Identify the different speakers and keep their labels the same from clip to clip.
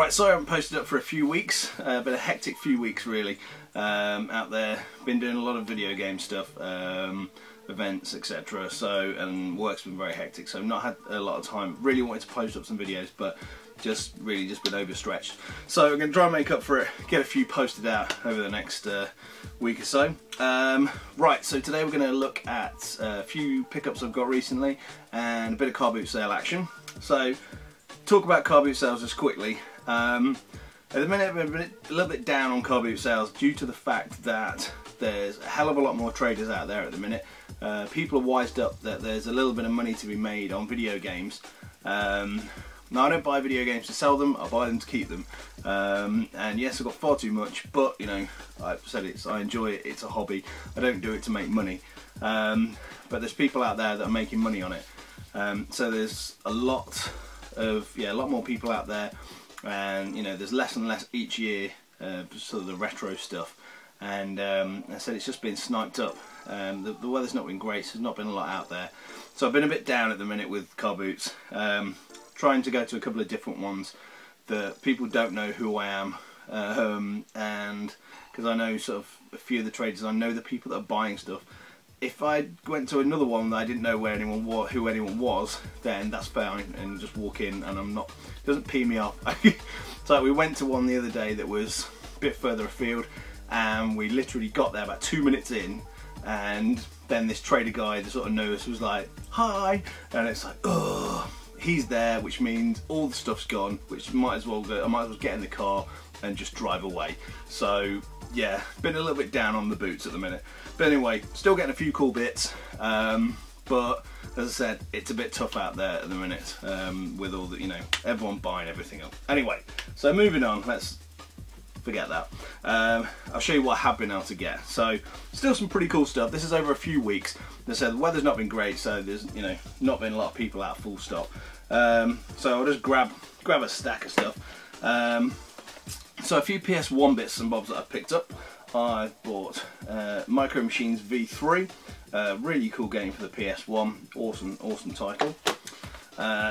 Speaker 1: Right, sorry I haven't posted up for a few weeks. Been a hectic few weeks really out there. Been doing a lot of video game stuff, events, etc. So, and work's been very hectic, so I've not had a lot of time. Really wanted to post up some videos, but just been overstretched. So I'm going to try and make up for it, get a few posted out over the next week or so. Right, so today we're going to look at a few pickups I've got recently and a bit of Carboot sale action. So, talk about Carboot sales just quickly. At the minute we're a little bit down on Carboot sales due to the fact that there's a hell of a lot more traders out there at the minute. People are wised up that there's a little bit of money to be made on video games. Now, I don't buy video games to sell them, I buy them to keep them. And yes, I've got far too much, but you know, I've said I enjoy it, it's a hobby. I don't do it to make money. But there's people out there that are making money on it. So there's a lot more people out there, and you know, there's less and less each year, sort of the retro stuff. And I said it's just been sniped up. The weather's not been great, so there's not been a lot out there. So I've been a bit down at the minute with car boots. Trying to go to a couple of different ones that people don't know who I am, and because I know sort of a few of the traders, I know the people that are buying stuff. If I went to another one that I didn't know who anyone was, then that's fine, and just walk in, and it doesn't pee me off. So we went to one the other day that was a bit further afield, and we literally got there about 2 minutes in, and then this trader guy, the sort of nurse, was like, "Hi," and it's like, oh. He's there, which means all the stuff's gone, which I might as well get in the car and just drive away. So yeah, been a little bit down on the boots at the minute. But anyway, still getting a few cool bits. But as I said, it's a bit tough out there at the minute with all the, you know, everyone buying everything up. Anyway, so moving on, let's forget that. I'll show you what I have been able to get. So still some pretty cool stuff. This is over a few weeks. As I said, the weather's not been great, so there's, you know, not been a lot of people out full stop. So I'll just grab a stack of stuff. So a few PS1 bits and bobs that I've picked up. I bought Micro Machines V3, really cool game for the PS1. Awesome title.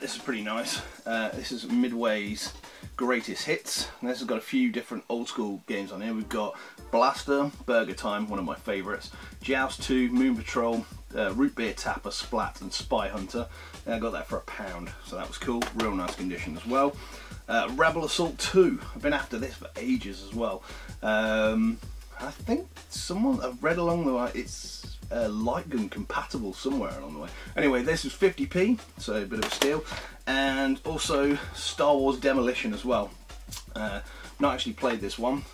Speaker 1: This is pretty nice. This is Midway's Greatest Hits, and this has got a few different old school games on here. We've got Blaster, Burger Time, one of my favourites, Joust 2, Moon Patrol, Root Beer Tapper, Splat, and Spy Hunter. And I got that for £1, so that was cool. Real nice condition as well. Rebel Assault 2. I've been after this for ages as well. I think I've read along the way, it's light gun compatible somewhere along the way. Anyway, this is 50p, so a bit of a steal. And also Star Wars Demolition as well. Not actually played this one.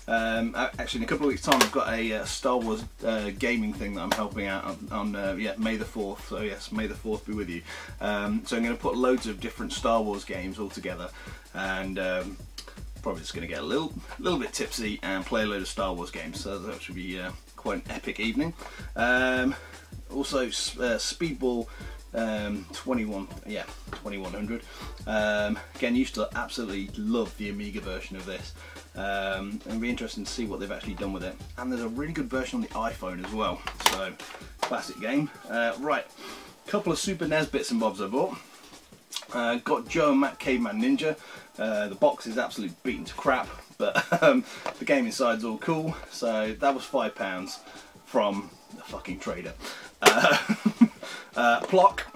Speaker 1: Actually, in a couple of weeks' time, I've got a Star Wars gaming thing that I'm helping out on May the 4th. So yes, May the 4th be with you. So I'm going to put loads of different Star Wars games all together, and probably just going to get a little bit tipsy and play a load of Star Wars games. So that should be quite an epic evening. Also, Speedball 2100. Again, used to absolutely love the Amiga version of this. And it'll be interesting to see what they've actually done with it. And there's a really good version on the iPhone as well. So, classic game. Right, couple of Super NES bits and bobs I bought. Got Joe and Matt Caveman Ninja. The box is absolutely beaten to crap, but the game inside's all cool. So that was £5 from the fucking trader. Plock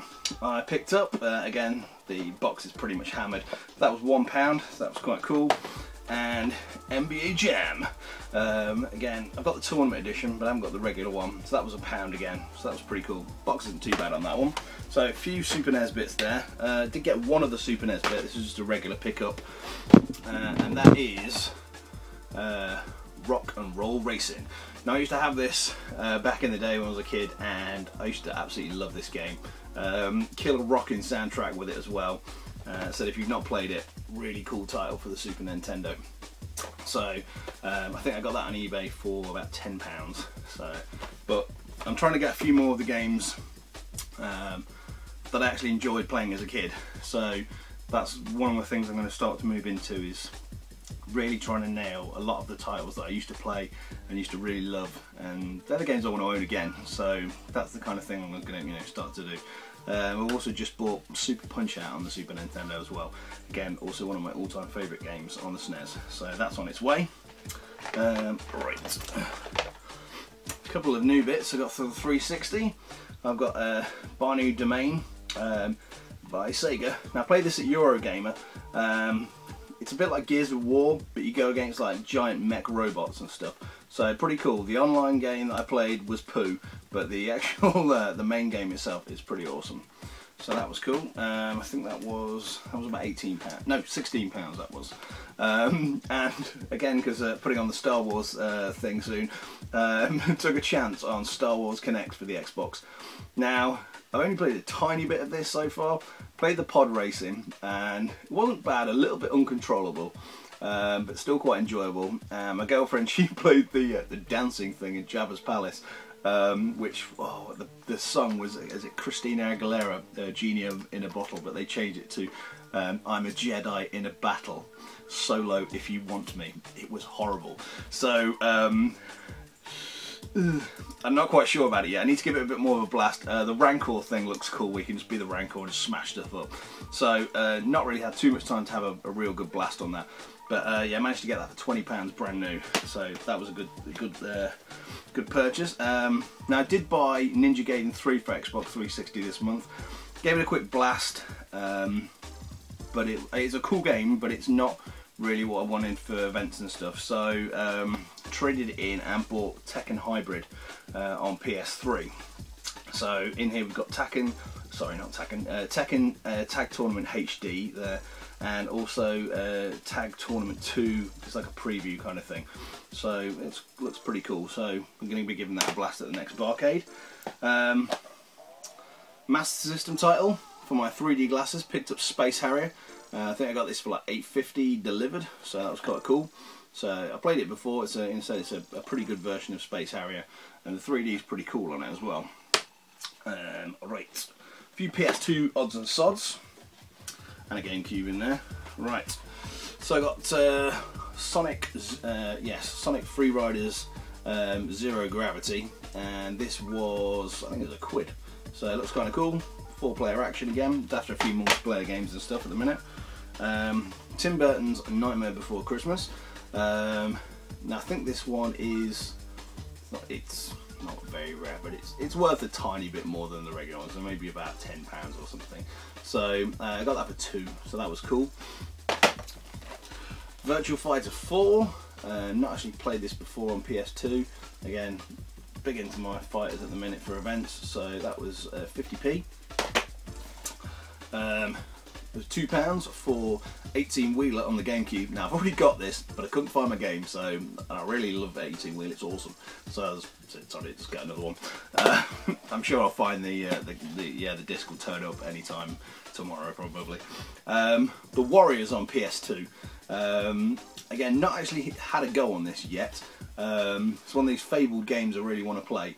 Speaker 1: I picked up. Again, the box is pretty much hammered. That was £1, so that was quite cool. And NBA Jam. Again, I've got the tournament edition, but I haven't got the regular one, so that was £1 again. So that was pretty cool. Box isn't too bad on that one. So a few Super NES bits there. Did get one of the Super NES bit. This is just a regular pickup, and that is Rock and Roll Racing. Now, I used to have this back in the day when I was a kid, and I used to absolutely love this game. Killer rocking soundtrack with it as well. So if you've not played it, really cool title for the Super Nintendo. So I think I got that on eBay for about £10. So, but I'm trying to get a few more of the games that I actually enjoyed playing as a kid. So that's one of the things I'm going to start to move into, is really trying to nail a lot of the titles that I used to play and used to really love, and they're the games I want to own again. So that's the kind of thing I'm going to start to do. I've also just bought Super Punch-Out on the Super Nintendo as well. Again, also one of my all-time favourite games on the SNES. So that's on its way. Right. A couple of new bits I got for the 360. I've got Banu Domain by Sega. Now I played this at Eurogamer. It's a bit like Gears of War, but you go against like giant mech robots and stuff. So pretty cool. The online game that I played was poo, but the actual the main game itself is pretty awesome. So that was cool. I think that was about £18. No, £16 that was. And again, because putting on the Star Wars thing soon, took a chance on Star Wars Connect for the Xbox. Now, I've only played a tiny bit of this so far. Played the pod racing, and it wasn't bad, a little bit uncontrollable, but still quite enjoyable. My girlfriend, she played the dancing thing in Jabba's Palace, which, oh, the song was, is it Christina Aguilera, Genie in a Bottle, but they changed it to I'm a Jedi in a Battle, solo if you want me. It was horrible. So, I'm not quite sure about it yet. I need to give it a bit more of a blast. The Rancor thing looks cool. We can just be the Rancor and just smash stuff up. So not really had too much time to have a real good blast on that. But yeah, I managed to get that for £20 brand new. So that was a good purchase. Now I did buy Ninja Gaiden 3 for Xbox 360 this month. Gave it a quick blast. But it's a cool game, but it's not really what I wanted for events and stuff. So traded it in and bought Tekken Hybrid on PS3. So in here we've got Tekken Tag Tournament HD there, and also Tag Tournament 2. It's like a preview kind of thing. So it looks pretty cool. So I'm going to be giving that a blast at the next barcade. Master System title for my 3D glasses. Picked up Space Harrier. I think I got this for like $8.50 delivered, so that was quite cool. So I played it before. It's a pretty good version of Space Harrier, and the 3D is pretty cool on it as well. Right, a few PS2 odds and sods, and a GameCube in there. Right, so I got Sonic Free Riders Zero Gravity, and this was, I think it was £1. So it looks kind of cool. 4-player action again, after a few multiplayer games and stuff at the minute. Tim Burton's Nightmare Before Christmas. Now I think this one is, it's not very rare, but it's worth a tiny bit more than the regular ones, so maybe about £10 or something. So I got that for £2, so that was cool. Virtua Fighter 4. Not actually played this before on PS2. Again, big into my fighters at the minute for events, so that was 50p. It was £2 for 18-wheeler on the GameCube. Now I've already got this, but I couldn't find my game, so I really love the 18-wheel. It's awesome. So I said, sorry, just get another one. I'm sure I'll find the disc will turn up anytime tomorrow probably. The Warriors on PS2. Again, not actually had a go on this yet. It's one of these fabled games I really want to play.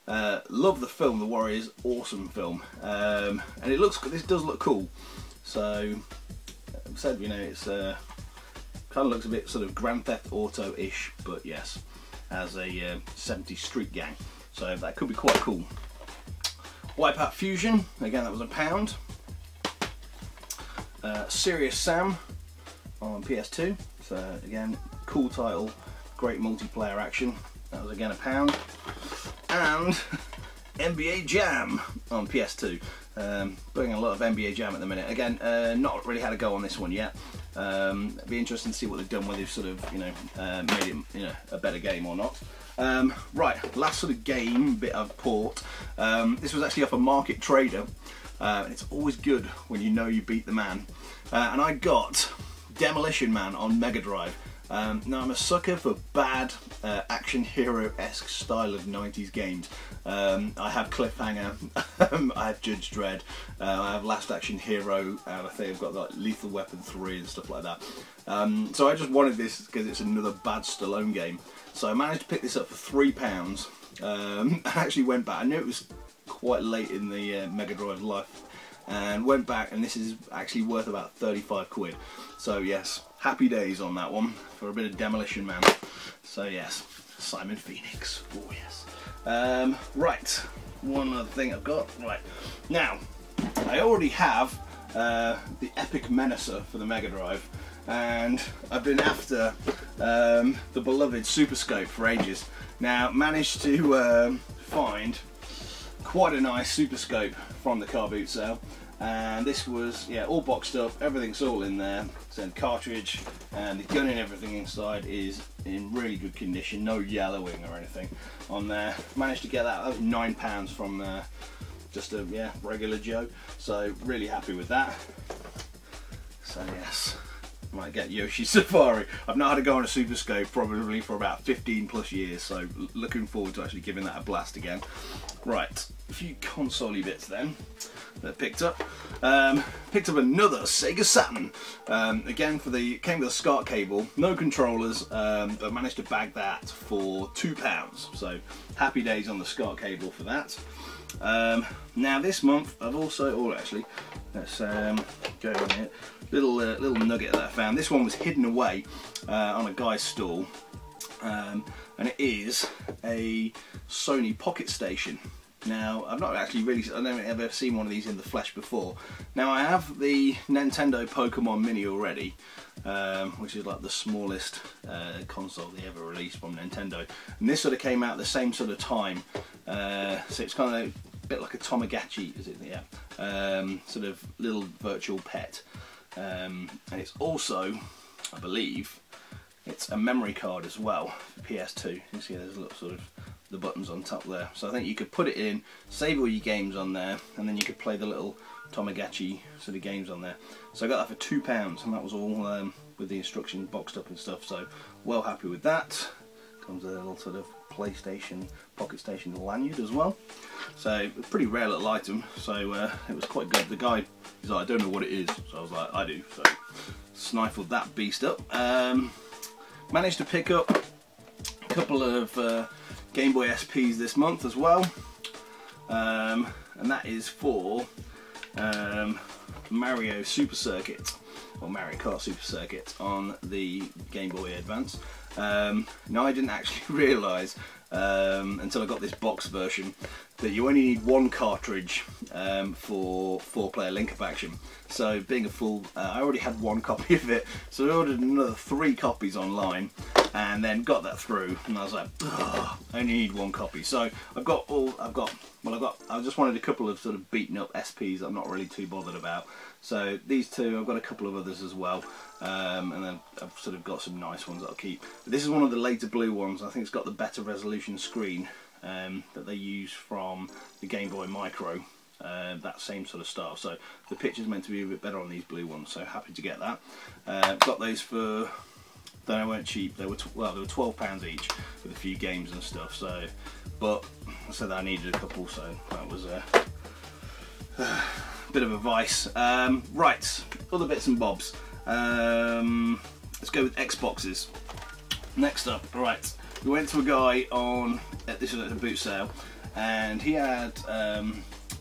Speaker 1: Love the film, The Warriors, awesome film, and this does look cool. So, I've said, you know, it's kind of looks a bit sort of Grand Theft Auto-ish, but yes, as a 70s street gang. So that could be quite cool. Wipeout Fusion, again that was £1. Serious Sam on PS2. So again, cool title, great multiplayer action. That was again £1. And NBA Jam on PS2. Playing a lot of NBA Jam at the minute. Again, not really had a go on this one yet. It'd be interesting to see what they've done, whether they've sort of, made it, a better game or not. Right, last sort of game bit of port. This was actually off a Market Trader, and it's always good when you know you beat the man. And I got Demolition Man on Mega Drive. Now I'm a sucker for bad action hero-esque style of 90s games. I have Cliffhanger, I have Judge Dredd, I have Last Action Hero, and I think I've got like Lethal Weapon 3 and stuff like that. So I just wanted this because it's another bad Stallone game. So I managed to pick this up for £3. I actually went back, I knew it was quite late in the Mega Drive life, and went back, and this is actually worth about 35 quid. So yes, happy days on that one for a bit of Demolition Man. So yes, Simon Phoenix. Oh yes. Right, one other thing I've got. Right, now I already have the Epic Menacer for the Mega Drive, and I've been after the beloved Super Scope for ages. Now, managed to find quite a nice Super Scope from the Carboot sale, and this was, yeah, all boxed up, everything's all in there. So the cartridge and the gun and everything inside is in really good condition, no yellowing or anything on there. Managed to get that was £9 from just a regular Joe, so really happy with that. So yes, might get Yoshi Safari. I've not had to go on a Super Scope probably for about 15 plus years, so looking forward to actually giving that a blast again. Right, a few console-y bits then that I picked up. Picked up another Sega Saturn. Again, came with a SCART cable, no controllers, but managed to bag that for £2. So happy days on the SCART cable for that. Now this month I've also, actually, let's go on here. Little nugget that I found. This one was hidden away on a guy's stall, and it is a Sony Pocket Station. Now, I've not actually I don't think I've ever seen one of these in the flesh before. Now, I have the Nintendo Pokemon Mini already, which is like the smallest console they ever released from Nintendo. And this sort of came out at the same sort of time, so it's kind of a bit like a Tamagotchi, is it? Yeah, sort of little virtual pet. And it's also, I believe, it's a memory card as well for PS2. You can see there's a little sort of the buttons on top there, so I think you could put it in, save all your games on there, and then you could play the little Tamagotchi sort of games on there. So I got that for £2, and that was all with the instructions boxed up and stuff, so well happy with that. Comes with a little sort of PlayStation Pocket Station lanyard as well, so a pretty rare little item, so it was quite good. The guy, he's like, I don't know what it is, so I was like, I do, so snifled that beast up. Managed to pick up a couple of Game Boy SPs this month as well, and that is for Mario Super Circuit, or Mario Kart Super Circuit on the Game Boy Advance. Now, I didn't actually realise until I got this box version that you only need one cartridge for 4-player link-up action. So being a fool, I already had one copy of it, so I ordered another 3 copies online, and then got that through, and I was like, I only need one copy. So I just wanted a couple of sort of beaten up SPs that I'm not really too bothered about. So these two, I've got a couple of others as well, and then I've sort of got some nice ones that I'll keep. But this is one of the later blue ones. I think it's got the better resolution screen that they use from the Game Boy Micro, that same sort of style. So the picture's meant to be a bit better on these blue ones, so happy to get that. Got those for, they weren't cheap, they were £12 each with a few games and stuff. So, but I said that I needed a couple, so that was a bit of a vice. Right, other bits and bobs. Let's go with Xboxes. Next up, right, we went to a guy on, this was at a boot sale, and he had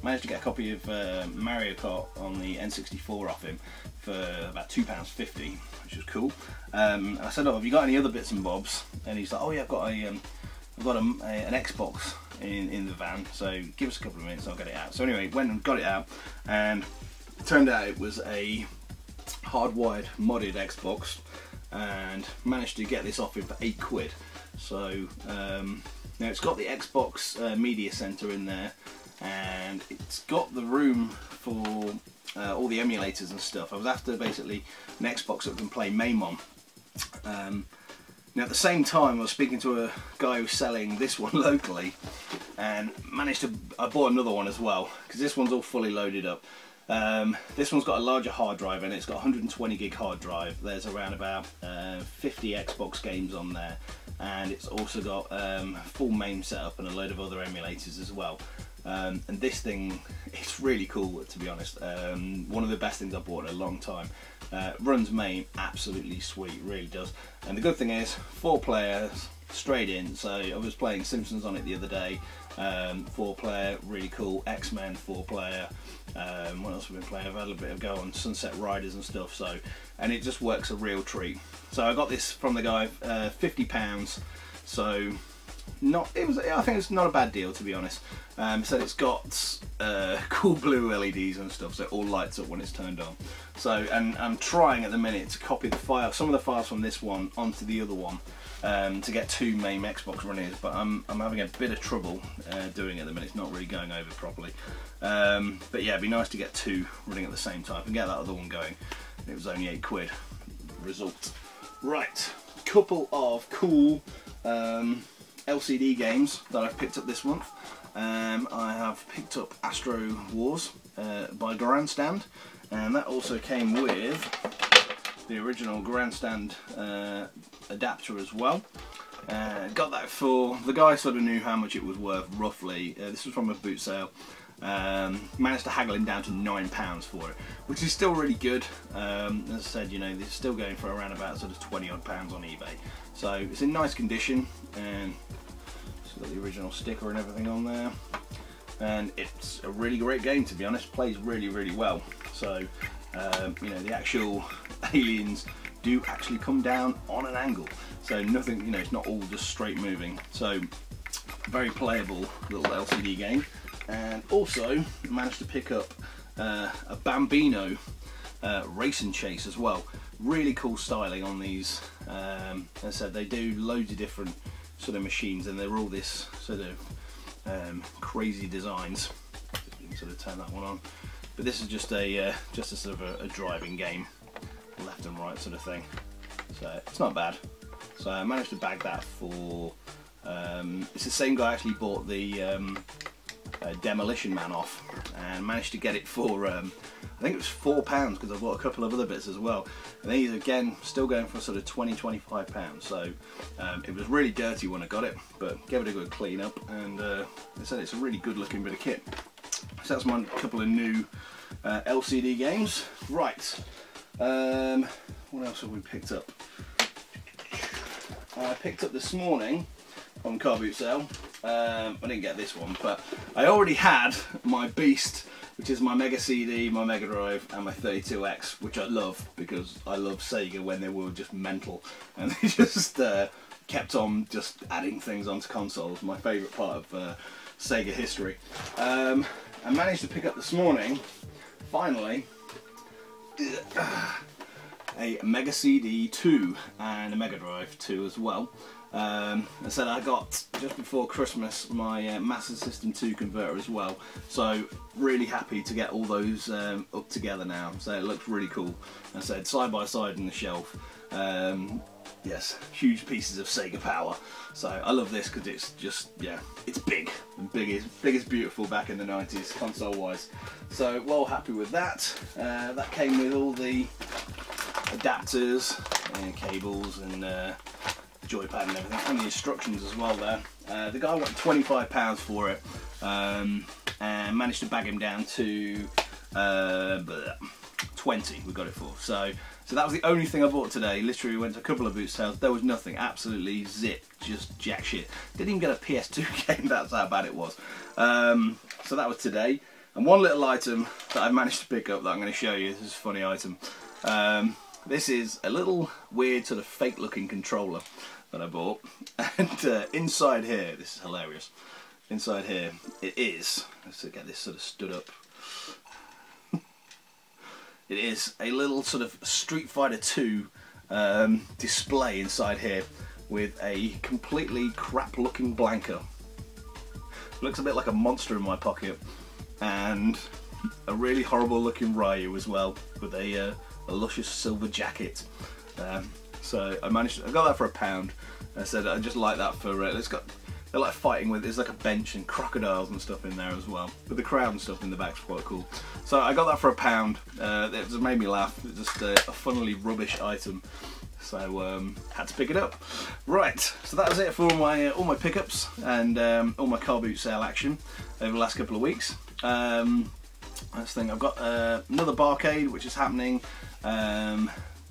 Speaker 1: managed to get a copy of Mario Kart on the N64 off him for about £2.50, which was cool. I said, oh, have you got any other bits and bobs? And he's like, oh yeah, I've got an Xbox in the van, so give us a couple of minutes, I'll get it out. So anyway, went and got it out, and it turned out it was a hardwired modded Xbox, and managed to get this off him for £8. So now it's got the Xbox Media Center in there, and it's got the room for all the emulators and stuff. I was after basically an Xbox that can play Maimon. Now at the same time I was speaking to a guy who was selling this one locally, and I bought another one as well, because this one's all fully loaded up. This one's got a larger hard drive in it. It's got 120 gig hard drive. There's around about 50 Xbox games on there, and it's also got full MAME setup and a load of other emulators as well. And this thing, it's really cool, to be honest. One of the best things I've bought in a long time. Runs MAME absolutely sweet, really does. And the good thing is, 4 players straight in. So I was playing Simpsons on it the other day. 4-player, really cool. X-Men 4-player. What else have we been playing? I've had a bit of go on Sunset Riders and stuff. So, and it just works a real treat. So I got this from the guy, £50. So I think it's not a bad deal, to be honest. So it's got cool blue LEDs and stuff, so it all lights up when it's turned on. So, and I'm trying at the minute to copy some of the files from this one onto the other one, to get 2 main Xbox runners, but I'm having a bit of trouble doing it at the minute. It's not really going over properly. But yeah, it'd be nice to get 2 running at the same time and get that other one going. It was only £8 result. Right, couple of cool LCD games that I've picked up this month. I have picked up Astro Wars by Grandstand, and that also came with the original Grandstand adapter as well. Got that for, the guy sort of knew how much it was worth roughly. This was from a boot sale. Managed to haggle him down to £9 for it, which is still really good. As I said, you know, this is still going for around about sort of 20 odd pounds on eBay. So it's in nice condition, and it's got the original sticker and everything on there. And it's a really great game, to be honest. Plays really, really well. So, you know, the actual aliens do actually come down on an angle. So nothing, you know, it's not all just straight moving. So very playable little LCD game. And also managed to pick up a Bambino Race and Chase as well. Really cool styling on these. As I said, they do loads of different sort of machines, and they're all this sort of crazy designs. You can sort of turn that one on, but this is just a sort of a driving game, left and right sort of thing. So it's not bad. So I managed to bag that for. It's the same guy actually bought the Demolition Man off, and managed to get it for I think it was £4, because I bought a couple of other bits as well, and these again still going for sort of £20–25. So it was really dirty when I got it, but gave it a good clean up, and I said it's a really good looking bit of kit. So that's my couple of new LCD games. Right, what else have we picked up? I picked up this morning on Carboot sale. I didn't get this one, but I already had my Beast, which is my Mega CD, my Mega Drive, and my 32X, which I love because I love Sega when they were just mental, and they just kept on just adding things onto consoles. My favourite part of Sega history. I managed to pick up this morning, finally, a Mega CD 2 and a Mega Drive 2 as well. I said I got just before Christmas my Master System 2 converter as well, so really happy to get all those up together now. So it looks really cool. I said side by side on the shelf. Yes, huge pieces of Sega power. So I love this because it's just, yeah, it's big. Big is beautiful back in the 90s console wise. So well happy with that. That came with all the adapters and cables and joypad and everything, and the instructions as well there. The guy wanted £25 for it, and managed to bag him down to 20 we got it for. So that was the only thing I bought today. Literally went to a couple of boot sales, there was nothing, absolutely zip, just jack shit. Didn't even get a PS2 game, that's how bad it was. So that was today. And one little item that I managed to pick up that I'm going to show you, this is a funny item. This is a little weird sort of fake looking controller that I bought, and inside here, this is hilarious, inside here it is, let's get this sort of stood up, it is a little sort of Street Fighter 2 display inside here with a completely crap looking Blanca. Looks a bit like a monster in my pocket, and a really horrible looking Ryu as well, with a luscious silver jacket. So I got that for £1. I said I just like that for they're like fighting with, there's like a bench and crocodiles and stuff in there as well, with the crowd and stuff in the back's quite cool. So I got that for £1. It just made me laugh. It's just a funnily rubbish item, so had to pick it up. Right, so that was it for all my pickups and all my car boot sale action over the last couple of weeks. Last thing, I've got another barcade which is happening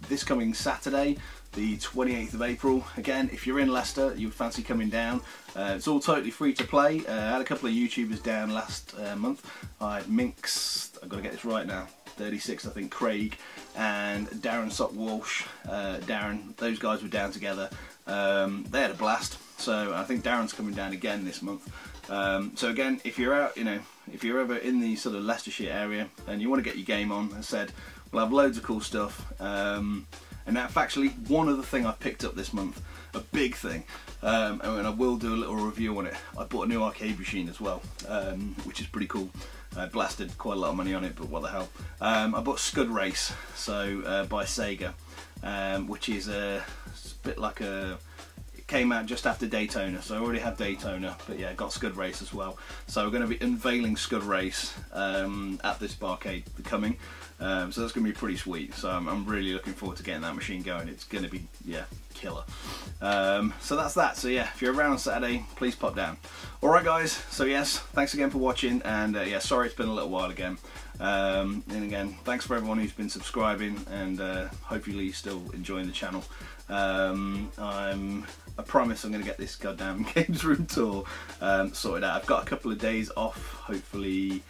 Speaker 1: this coming Saturday, the 28th of April. Again, if you're in Leicester, you fancy coming down, it's all totally free to play. I had a couple of YouTubers down last month. I had Minx, I've got to get this right now, 36 I think, Craig and Darren Sock Walsh, Darren, those guys were down together. They had a blast, so I think Darren's coming down again this month. So again, if you're out, if you're ever in the sort of Leicestershire area and you want to get your game on, as I said, we'll have loads of cool stuff. And that's actually one other thing I picked up this month, a big thing, and I will do a little review on it. I bought a new arcade machine as well, which is pretty cool. I blasted quite a lot of money on it, but what the hell. I bought Scud Race, so by Sega, which is a bit like a... It came out just after Daytona, so I already had Daytona, but yeah, got Scud Race as well. So we're going to be unveiling Scud Race at this barcade coming. So that's going to be pretty sweet, so I'm really looking forward to getting that machine going. It's going to be, yeah, killer. So that's that. So yeah, if you're around on Saturday, please pop down. Alright guys, so yes, thanks again for watching, and yeah, sorry it's been a little while again. And again, thanks for everyone who's been subscribing, and hopefully still enjoying the channel. I promise I'm going to get this goddamn games room tour sorted out. I've got a couple of days off, hopefully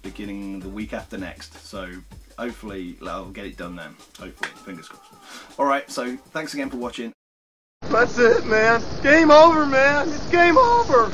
Speaker 1: beginning the week after next, so hopefully I'll get it done then, hopefully, fingers crossed. Alright, so thanks again for watching.
Speaker 2: That's it, man. Game over, man. It's game over.